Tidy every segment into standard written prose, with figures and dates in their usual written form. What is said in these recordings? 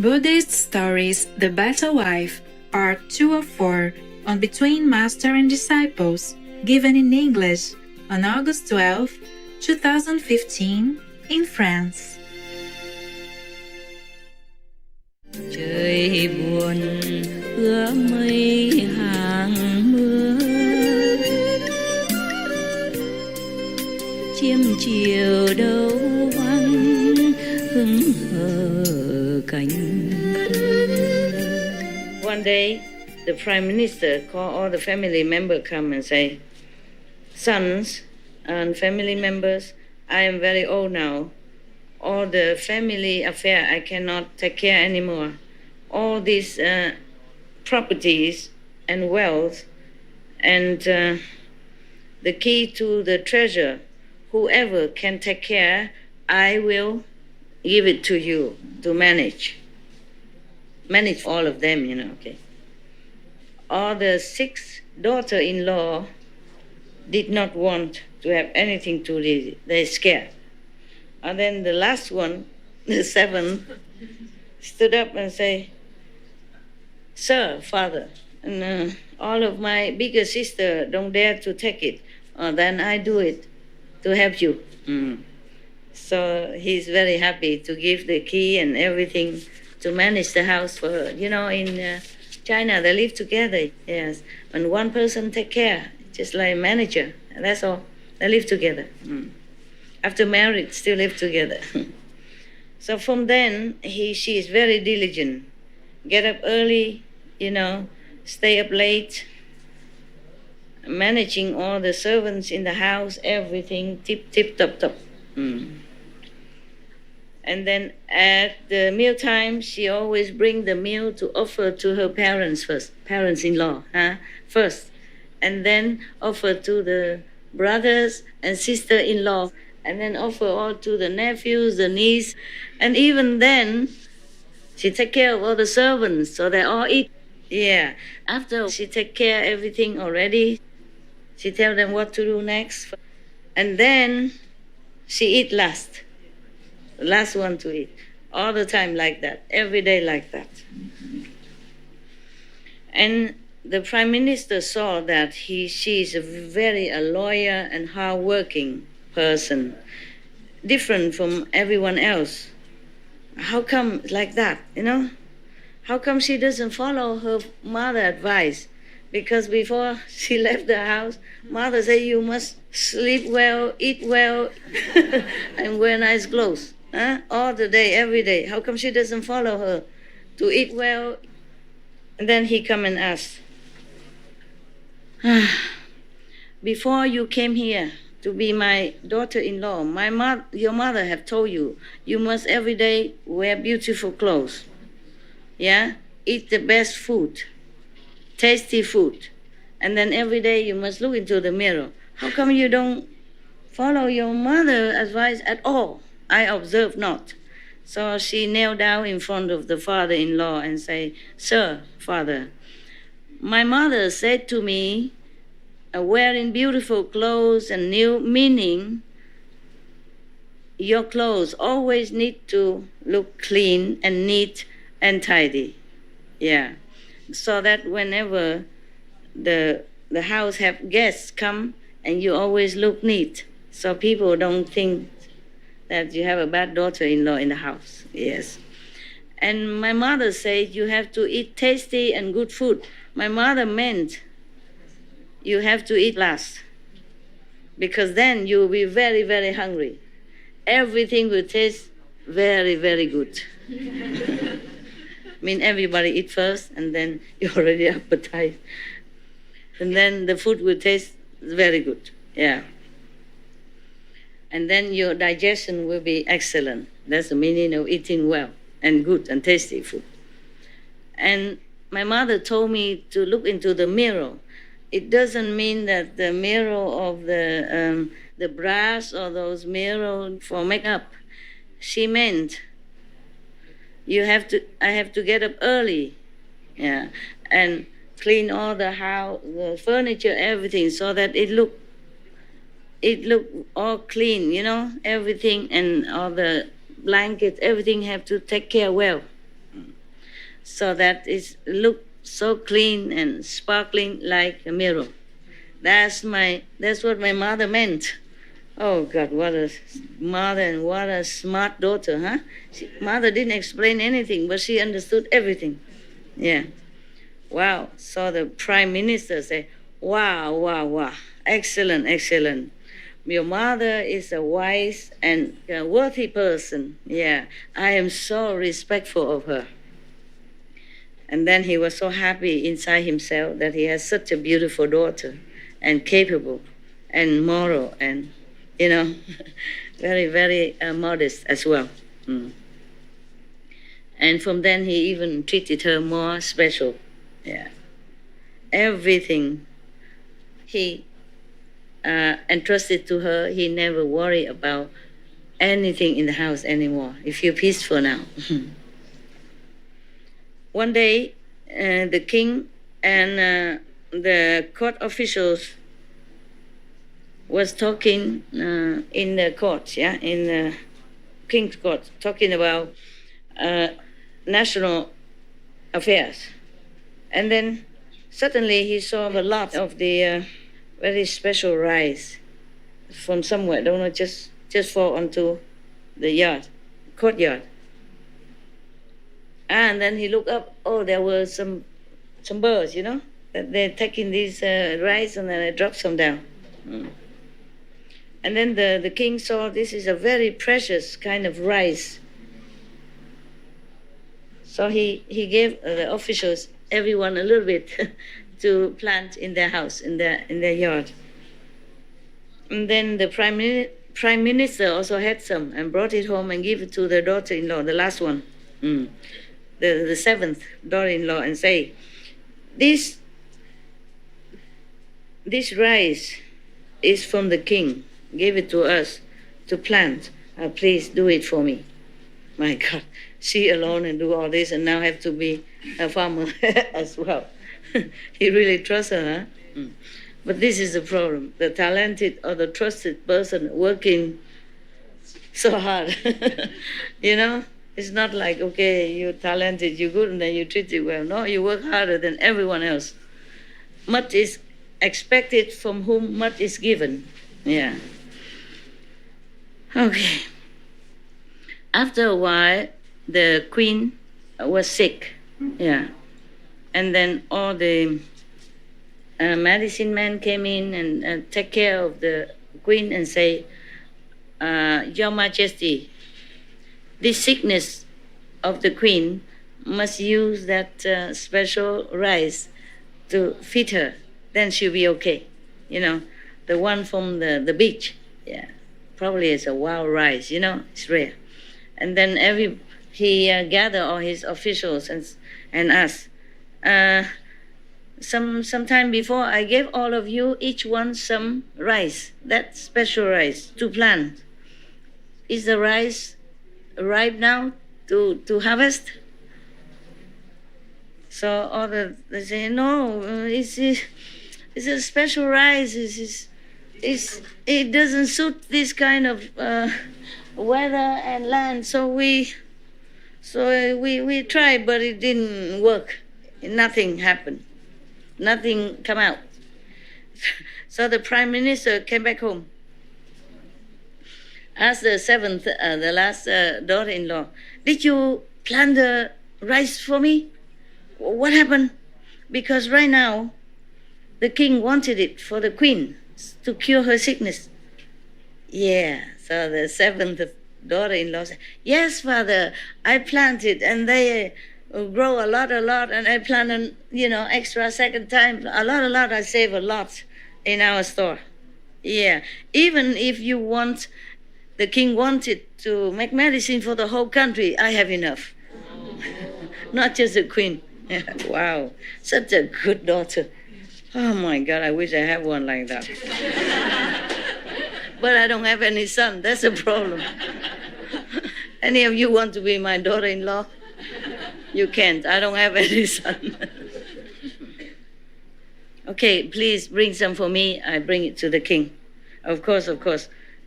Buddhist Stories, The Better Wife, Part 2 of 4, on Between Master and Disciples, given in English on August 12, 2015, in France. Trời buồn ứa mây hàng mưa, chiêm chiều đâu vắng hững hờ cánh. One day, the Prime Minister called all the family members come and say, "Sons and family members, I am very old now. All the family affair I cannot take care anymore. All these properties and wealth and the key to the treasure, whoever can take care, I will give it to you to manage. Manage all of them, okay. All the 6 daughter-in-law did not want to have anything to do. They're scared. And then the last one, the 7th, stood up and say, "Sir, father, and all of my bigger sister don't dare to take it. Then I do it to help you." So he's very happy to give the key and everything to manage the house for her. In China, they live together, yes. And one person take care, just like a manager. That's all. They live together. After marriage, still live together. So from then, she is very diligent. Get up early, stay up late, managing all the servants in the house, everything tip, top. And then at the mealtime, she always bring the meal to offer to her parents first, parents-in-law, first. And then offer to the brothers and sister-in-law. And then offer all to the nephews, the niece. And even then, she take care of all the servants, so they all eat. Yeah. After she take care of everything already, she tell them what to do next. And then she eat last. The last one to eat. All the time like that. Every day like that. And the Prime Minister saw that she is a lawyer and hardworking person, different from everyone else. How come like that, How come she doesn't follow her mother's advice? Because before she left the house, mother said, "You must sleep well, eat well, and wear nice clothes, all the day, every day." How come she doesn't follow her to eat well? And then he come and ask, "Before you came here to be my daughter-in-law, your mother have told you must every day wear beautiful clothes, eat the best food, tasty food, and then every day you must look into the mirror. How come you don't follow your mother's advice at all? I observe not." So she knelt down in front of the father-in-law and say, "Sir, father, my mother said to me, wearing beautiful clothes and new, meaning your clothes always need to look clean and neat and tidy. Yeah. So that whenever the house have guests come and you always look neat. So people don't think that you have a bad daughter-in-law in the house." Yes. "And my mother said you have to eat tasty and good food. My mother meant you have to eat last, because then you will be very, very hungry. Everything will taste very, very good." Everybody eat first, and then you already appetite. And then the food will taste very good. Yeah. And then your digestion will be excellent. That's the meaning of eating well and good and tasty food. And my mother told me to look into the mirror. It doesn't mean that the mirror of the brass or those mirrors for makeup. She meant I have to get up early, and clean all the house, the furniture, everything, so that it look all clean, everything, and all the blankets, everything have to take care well. so that it look so clean and sparkling like a mirror. That's what my mother meant. Oh God, what a mother and what a smart daughter, huh? Mother didn't explain anything, but she understood everything. Yeah. Wow. So the Prime Minister said, wow, wow, wow. Excellent, excellent. Your mother is a wise and a worthy person. Yeah. I am so respectful of her. And then he was so happy inside himself that he has such a beautiful daughter and capable and moral and, very, very modest as well. Mm. And from then he even treated her more special. Yeah. Everything he entrusted to her, he never worried about anything in the house anymore. He feels peaceful now. One day, the king and the court officials was talking in the court, in the king's court, talking about national affairs. And then suddenly he saw a lot of the very special rice from somewhere, don't know, just fall onto the courtyard. And then he looked up, there were some birds, that they're taking these rice and then they dropped some down. Mm. And then the king saw this is a very precious kind of rice. So he gave the officials, everyone a little bit to plant in their house, in their yard. And then the prime minister also had some and brought it home and gave it to the daughter-in-law, the last one, the seventh daughter-in-law, and say, this rice is from the king. Gave it to us to plant. Please do it for me. My God, she alone and do all this and now have to be a farmer as well. He really trusts her, huh? Mm. But this is the problem. The talented or the trusted person working so hard. It's not like, okay, you're talented, you're good, and then you treat it well. No, you work harder than everyone else. Much is expected from whom much is given. Yeah. Okay. After a while, the queen was sick. Yeah. And then all the medicine men came in and take care of the queen and say, Your Majesty, this sickness of the queen must use that special rice to feed her. Then she'll be okay. The one from the beach. Yeah. Probably it's a wild rice, it's rare. And then he gathered all his officials and asked, some time before I gave all of you each one some rice, that special rice to plant. Is the rice ripe now to harvest? So all they say, no, it's a special rice. It doesn't suit this kind of weather and land. So we tried, but it didn't work. Nothing happened. Nothing come out. So the prime minister came back home. Asked the seventh, the last daughter-in-law, did you plant the rice for me? What happened? Because right now, the king wanted it for the queen to cure her sickness. Yeah, so the seventh daughter-in-law said, yes, father, I planted and they grow a lot, and I plant extra second time, a lot, I save a lot in our store. Yeah, even if the king wanted to make medicine for the whole country, I have enough. Not just the queen. Wow, such a good daughter. Oh my God, I wish I had one like that. But I don't have any son, that's a problem. Any of you want to be my daughter-in-law? You can't, I don't have any son. Okay, please bring some for me, I bring it to the king. Of course.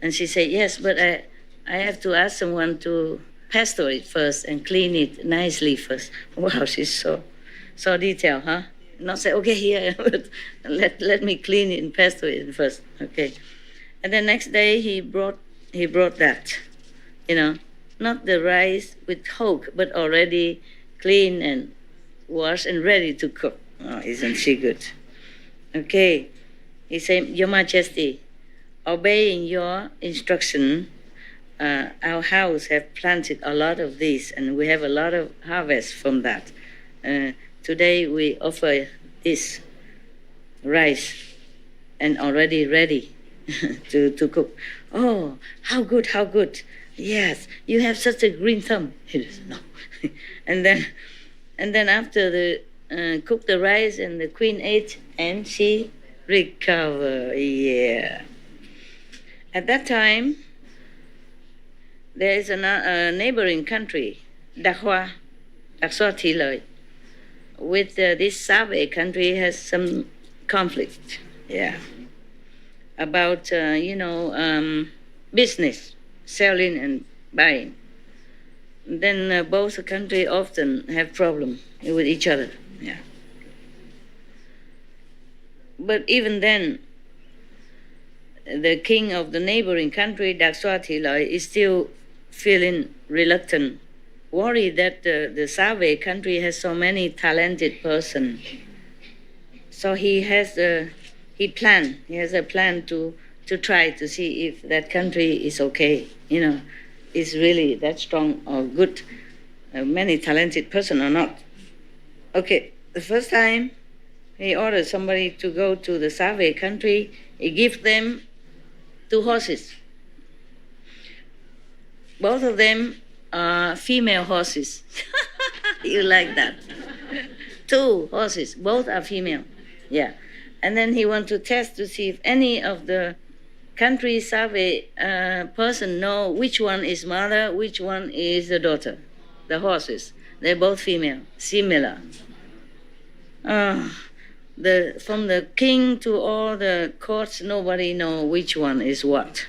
And she said, yes, but I have to ask someone to pesto it first and clean it nicely first. Wow, she's so detailed, huh? Not say, okay, here, but let me clean it and pesto it first, okay. And the next day he brought that, not the rice with hoke, but already clean and washed and ready to cook. Oh, isn't she good? Okay, he said, Your Majesty, obeying your instruction, our house have planted a lot of these, and we have a lot of harvest from that. Today we offer this rice and already ready to cook. Oh, how good, how good. Yes, you have such a green thumb. He says, no. and then after the cook the rice and the queen ate and she recovered. Yeah. At that time, there is a neighboring country, Đặc Xoa Thị Lợi, with this Save country has some conflict, about business, selling and buying. Then both countries often have problem with each other, But even then, the king of the neighboring country, Đặc Xoa Thị Lợi, is still feeling reluctant, worried that the Save country has so many talented person. So he has a plan to try to see if that country is okay, is really that strong or good, many talented person or not. Okay, the first time he ordered somebody to go to the Save country, he gave them 2 horses. Both of them are female horses. You like that? 2 horses, both are female. Yeah. And then he wants to test to see if any of the country Save person know which one is mother, which one is the daughter. The horses, they're both female, similar. From the king to all the courts, nobody know which one is what.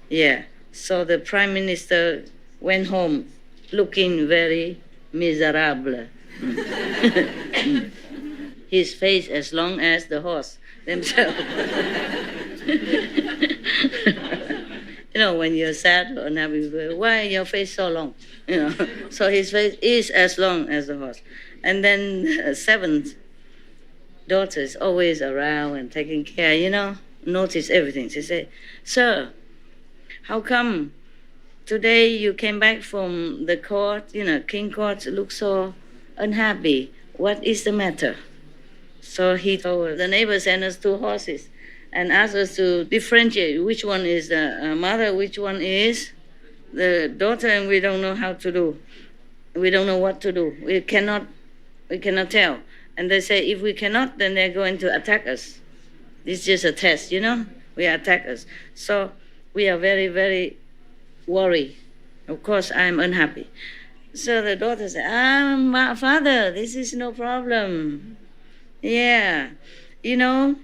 Yeah. So the prime minister went home looking very miserable. His face as long as the horse themselves. When you're sad or unhappy, why your face so long? So his face is as long as the horse. And then 7th daughter is always around and taking care, notice everything. She said, Sir, how come today you came back from the court, king court, look so unhappy? What is the matter? So he told the neighbor sent us 2 horses and asked us to differentiate which one is the mother, which one is the daughter, and we don't know how to do. We don't know what to do. We cannot tell. And they say, if we cannot, then they're going to attack us. It's just a test, We attack us. So we are very, very worried. Of course, I'm unhappy. So the daughter said, Father, this is no problem. Yeah. You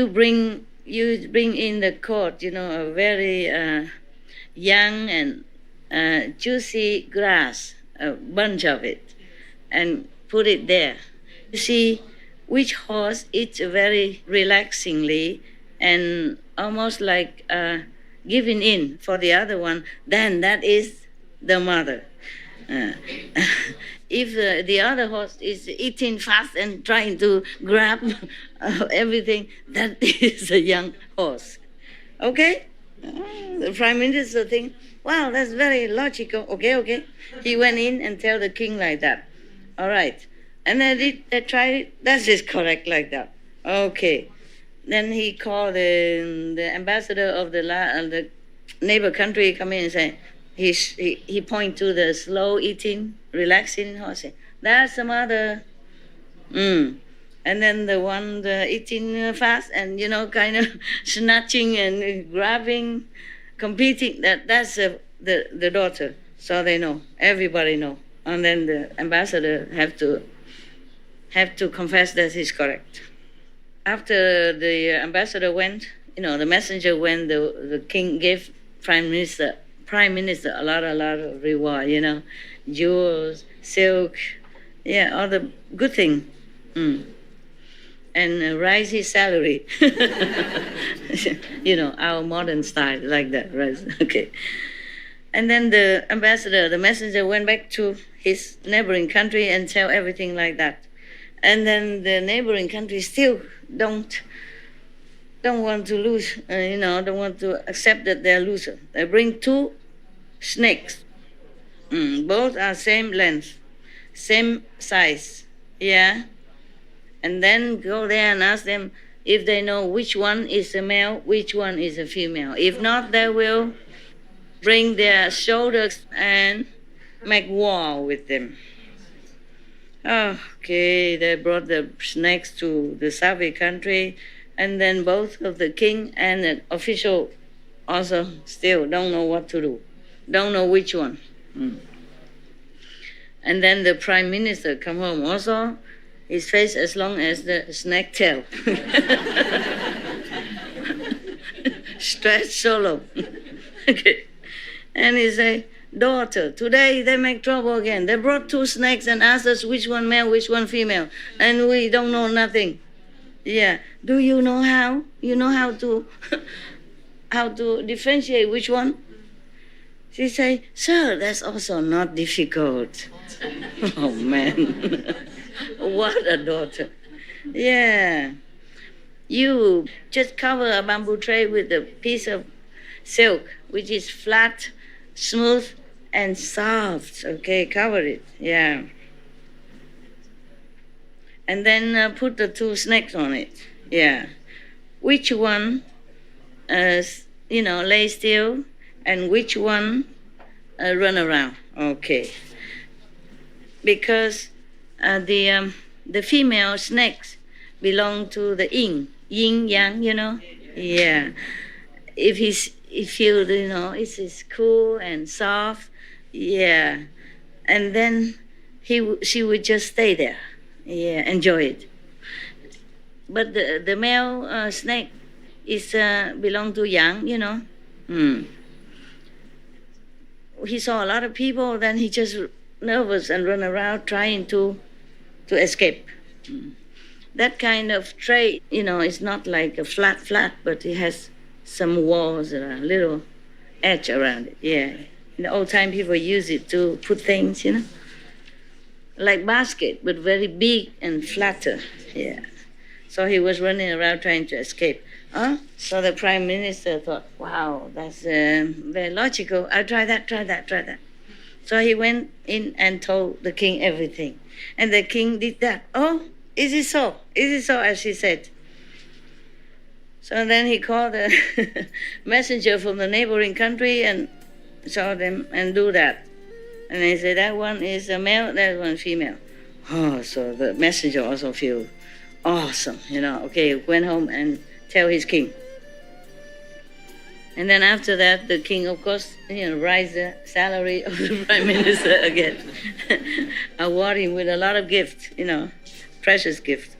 bring in the court, a very young and juicy grass, a bunch of it, and put it there. You see which horse eats very relaxingly and almost like giving in for the other one, then that is the mother. If the other horse is eating fast and trying to grab everything, that is a young horse. Okay? The prime minister thinks, wow, that's very logical. Okay. He went in and tell the king like that. All right. And they tried it. That is correct like that. Okay. Then he called the ambassador of the neighbor country, come in and say, he point to the slow eating, relaxing horse. That's the mother. And then the one eating fast and kind of snatching and grabbing, competing. That's the daughter. So they know. Everybody know. And then the ambassador have to confess that he's correct. After the ambassador went, the messenger went, the king gave prime minister, a lot of reward, jewels, silk, yeah, all the good thing. And raise his salary. Our modern style, like that, right? Okay. And then the ambassador, the messenger, went back to his neighboring country and tell everything like that. And then the neighboring country still don't want to lose, don't want to accept that they're loser. They bring 2 snakes. Both are same length, same size, yeah. And then go there and ask them if they know which one is a male, which one is a female. If not, they will bring their shoulders and make war with them. Okay, they brought the snakes to the Savi country, and then both of the king and the official also still don't know what to do, don't know which one. And then the prime minister come home also, his face as long as the snake tail. Stretched so long. Okay. And he say, daughter, today they make trouble again. They brought 2 snakes and asked us which one male, which one female. And we don't know nothing. Yeah. Do you know how? You know how to how to differentiate which one? She say, sir, that's also not difficult. Oh, man. What a daughter. Yeah. You just cover a bamboo tray with a piece of silk, which is flat, smooth, and soft. Okay, cover it. Yeah. And then put the 2 snakes on it. Yeah. Which one, lay still, and which one run around. Okay. Because the female snakes belong to the yin yang, Yeah. If he feels, it's cool and soft, yeah. And then she would just stay there, yeah, enjoy it. But the male snake is belong to yang, He saw a lot of people, then he just nervous and run around trying to escape. That kind of tray, is not like a flat, but it has some walls and a little edge around it. Yeah. In the old time, people use it to put things, like basket, but very big and flatter. Yeah. So he was running around trying to escape. So the prime minister thought, wow, that's very logical. I'll try that. So he went in and told the king everything. And the king did that. Oh, is it so? Is it so, as he said? So then he called the messenger from the neighboring country and saw them and do that. And he said, that one is a male, that one female. Oh, so the messenger also feel awesome, Okay, went home and tell his king. And then after that, the king, of course, raised the salary of the prime minister again. Award him with a lot of gifts, precious gifts.